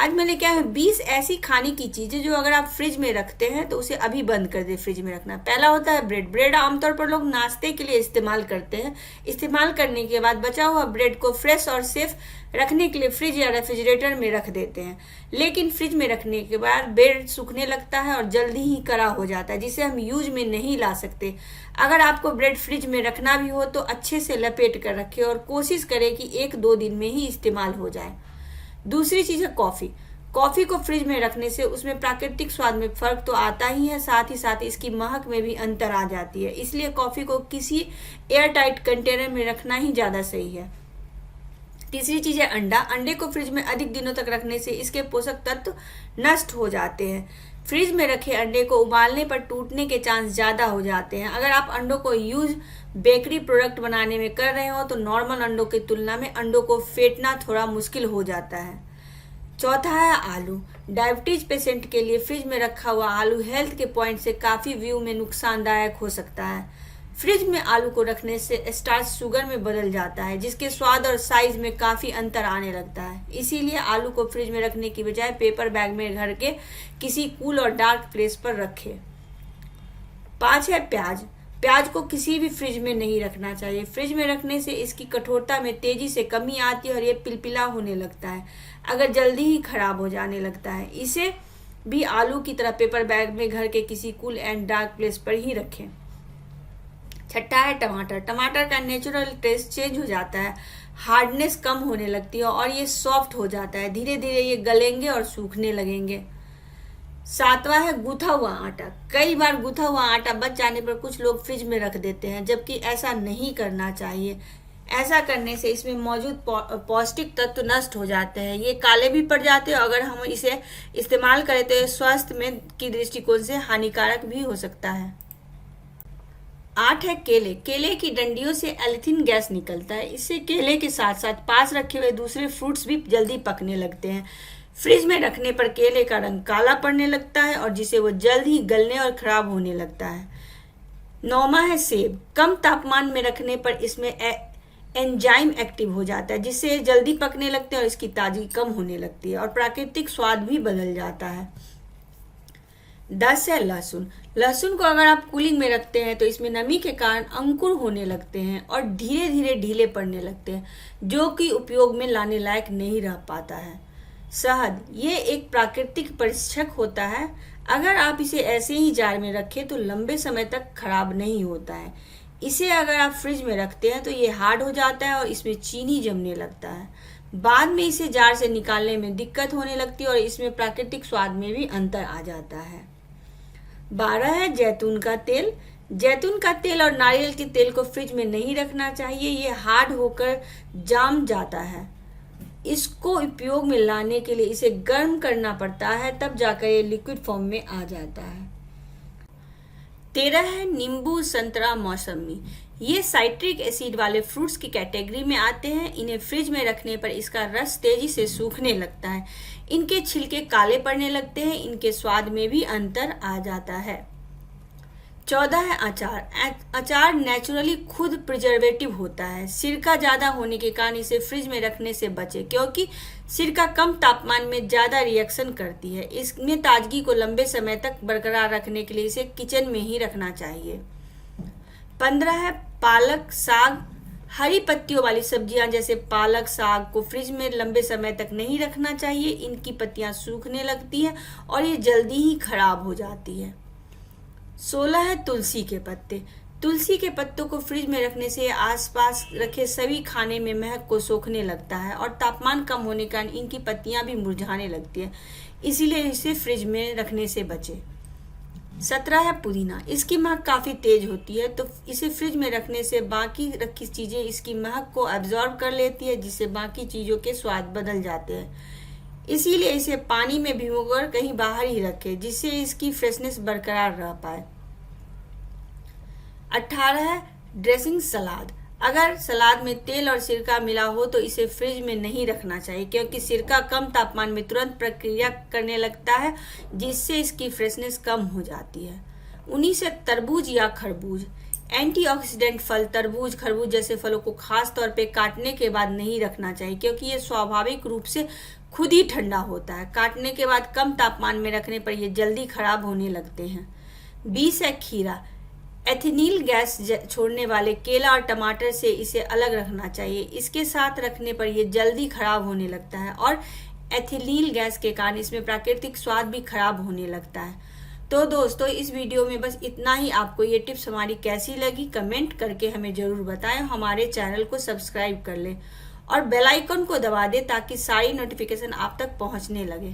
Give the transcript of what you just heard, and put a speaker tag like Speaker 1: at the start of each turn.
Speaker 1: आज मैंने क्या है 20 ऐसी खाने की चीजें जो अगर आप फ्रिज में रखते हैं तो उसे अभी बंद कर दे फ्रिज में रखना। पहला होता है ब्रेड। ब्रेड आमतौर पर लोग नाश्ते के लिए इस्तेमाल करते हैं। इस्तेमाल करने के बाद बचा हुआ ब्रेड को फ्रेश और सेफ रखने के लिए फ्रिज या रेफ्रिजरेटर में रख देते हैं। लेकिन फ्रिज में रखने के बाद ब्रेड सूखने लगता है और जल्दी ही कड़ा हो जाता है, जिसे हम यूज में नहीं ला सकते। अगर आपको ब्रेड फ्रिज में रखना भी हो तो अच्छे से लपेट कर रखें और कोशिश करें कि 1-2 दिन में ही इस्तेमाल हो जाए। दूसरी चीज है कॉफी। कॉफी को फ्रिज में रखने से उसमें प्राकृतिक स्वाद में फर्क तो आता ही है, साथ ही साथ इसकी महक में भी अंतर आ जाती है। इसलिए कॉफी को किसी एयर टाइट कंटेनर में रखना ही ज्यादा सही है। तीसरी चीज है अंडा। अंडे को फ्रिज में अधिक दिनों तक रखने से इसके पोषक तत्व नष्ट हो जाते हैं। फ्रिज में रखे अंडे को उबालने पर टूटने के चांस ज्यादा हो जाते हैं। अगर आप अंडों को यूज बेकरी प्रोडक्ट बनाने में कर रहे हो तो नॉर्मल अंडों की तुलना में अंडों को फेंटना थोड़ा मुश्किल हो जाता है। चौथा है आलू। डायबिटीज पेशेंट के लिए फ्रिज में रखा हुआ आलू हेल्थ के पॉइंट से काफी व्यू में नुकसानदायक हो सकता है। फ्रिज में आलू को रखने से स्टार्च शुगर में बदल जाता है, जिसके स्वाद और साइज में काफी अंतर आने लगता है। इसीलिए आलू को फ्रिज में रखने की बजाय पेपर बैग में घर के किसी कूल और डार्क प्लेस पर रखें। 5 है प्याज। प्याज को किसी भी फ्रिज में नहीं रखना चाहिए। फ्रिज में रखने से इसकी कठोरता में तेजी से कमी आती है और ये पिलपिला होने लगता है, अगर जल्दी ही खराब हो जाने लगता है। इसे भी आलू की तरह पेपर बैग में घर के किसी कूल एंड डार्क प्लेस पर ही रखें। छठा है टमाटर। टमाटर का नेचुरल टेस्ट चेंज हो जाता है, हार्डनेस कम होने लगती है और ये सॉफ्ट हो जाता है। धीरे धीरे ये गलेंगे और सूखने लगेंगे। 7वां है गूथा हुआ आटा। कई बार गूथा हुआ आटा बच जाने पर कुछ लोग फ्रिज में रख देते हैं, जबकि ऐसा नहीं करना चाहिए। ऐसा करने से इसमें मौजूद पौष्टिक तत्व नष्ट हो जाते हैं, ये काले भी पड़ जाते हैं। अगर हम इसे इस्तेमाल करें तो ये स्वास्थ्य में की दृष्टिकोण से हानिकारक भी हो सकता है। 8 है केले। केले की डंडियों से एलिथिन गैस निकलता है। इससे केले के साथ साथ पास रखे हुए दूसरे फ्रूट्स भी जल्दी पकने लगते हैं। फ्रिज में रखने पर केले का रंग काला पड़ने लगता है और जिसे वो जल्द ही गलने और खराब होने लगता है। 9वां है सेब। कम तापमान में रखने पर इसमें एंजाइम एक्टिव हो जाता है, जिससे जल्दी पकने लगते हैं और इसकी ताजगी कम होने लगती है और प्राकृतिक स्वाद भी बदल जाता है। 10 है लहसुन। लहसुन को अगर आप कूलिंग में रखते हैं तो इसमें नमी के कारण अंकुर होने लगते हैं और धीरे धीरे ढीले पड़ने लगते हैं, जो कि उपयोग में लाने लायक नहीं रह पाता है। शहद, ये एक प्राकृतिक परीक्षक होता है। अगर आप इसे ऐसे ही जार में रखें तो लंबे समय तक खराब नहीं होता है। इसे अगर आप फ्रिज में रखते हैं तो ये हार्ड हो जाता है और इसमें चीनी जमने लगता है। बाद में इसे जार से निकालने में दिक्कत होने लगती है और इसमें प्राकृतिक स्वाद में भी अंतर आ जाता है। 12 है जैतून का तेल। जैतून का तेल और नारियल के तेल को फ्रिज में नहीं रखना चाहिए, ये हार्ड होकर जाम जाता है। इसको उपयोग में लाने के लिए इसे गर्म करना पड़ता है, तब जाकर ये लिक्विड फॉर्म में आ जाता है। 13 है नींबू, संतरा, मौसमी। ये साइट्रिक एसिड वाले फ्रूट्स की कैटेगरी में आते हैं। इन्हें फ्रिज में रखने पर इसका रस तेजी से सूखने लगता है, इनके छिलके काले पड़ने लगते हैं, इनके स्वाद में भी अंतर आ जाता है। 14 है अचार। अचार नेचुरली खुद प्रिजर्वेटिव होता है। सिरका ज्यादा होने के कारण इसे फ्रिज में रखने से बचे, क्योंकि सिरका कम तापमान में ज्यादा रिएक्शन करती है। इसमें ताजगी को लंबे समय तक बरकरार रखने के लिए इसे किचन में ही रखना चाहिए। 15 है पालक, साग। हरी पत्तियों वाली सब्जियां जैसे पालक, साग को फ्रिज में लंबे समय तक नहीं रखना चाहिए। इनकी पत्तियां सूखने लगती हैं और ये जल्दी ही खराब हो जाती है। 16 है तुलसी के पत्ते। तुलसी के पत्तों को फ्रिज में रखने से आसपास रखे सभी खाने में महक को सोखने लगता है और तापमान कम होने के कारण इनकी पत्तियां भी मुरझाने लगती है, इसीलिए इसे फ्रिज में रखने से बचे। 17 है पुदीना। इसकी महक काफी तेज होती है, तो इसे फ्रिज में रखने से बाकी रखी चीजें इसकी महक को एब्जॉर्ब कर लेती है, जिससे बाकी चीजों के स्वाद बदल जाते हैं। इसीलिए इसे पानी में भिगोकर कहीं बाहर ही रखें, जिससे इसकी फ्रेशनेस बरकरार रह पाए। 18 है ड्रेसिंग सलाद। अगर सलाद में तेल और सिरका मिला हो तो इसे फ्रिज में नहीं रखना चाहिए, क्योंकि सिरका कम तापमान में तुरंत प्रक्रिया करने लगता है, जिससे इसकी फ्रेशनेस कम हो जाती है। 19 है तरबूज या खरबूज। एंटीऑक्सीडेंट फल तरबूज, खरबूज जैसे फलों को खास तौर पे काटने के बाद नहीं रखना चाहिए, क्योंकि ये स्वाभाविक रूप से खुद ही ठंडा होता है। काटने के बाद कम तापमान में रखने पर ये जल्दी खराब होने लगते हैं। 20 है खीरा। एथिलीन गैस छोड़ने वाले केला और टमाटर से इसे अलग रखना चाहिए। इसके साथ रखने पर यह जल्दी खराब होने लगता है और एथिलीन गैस के कारण इसमें प्राकृतिक स्वाद भी खराब होने लगता है। तो दोस्तों, इस वीडियो में बस इतना ही। आपको ये टिप्स हमारी कैसी लगी कमेंट करके हमें ज़रूर बताएं। हमारे चैनल को सब्सक्राइब कर लें और बेल आइकन को दबा दें ताकि सारी नोटिफिकेशन आप तक पहुंचने लगे।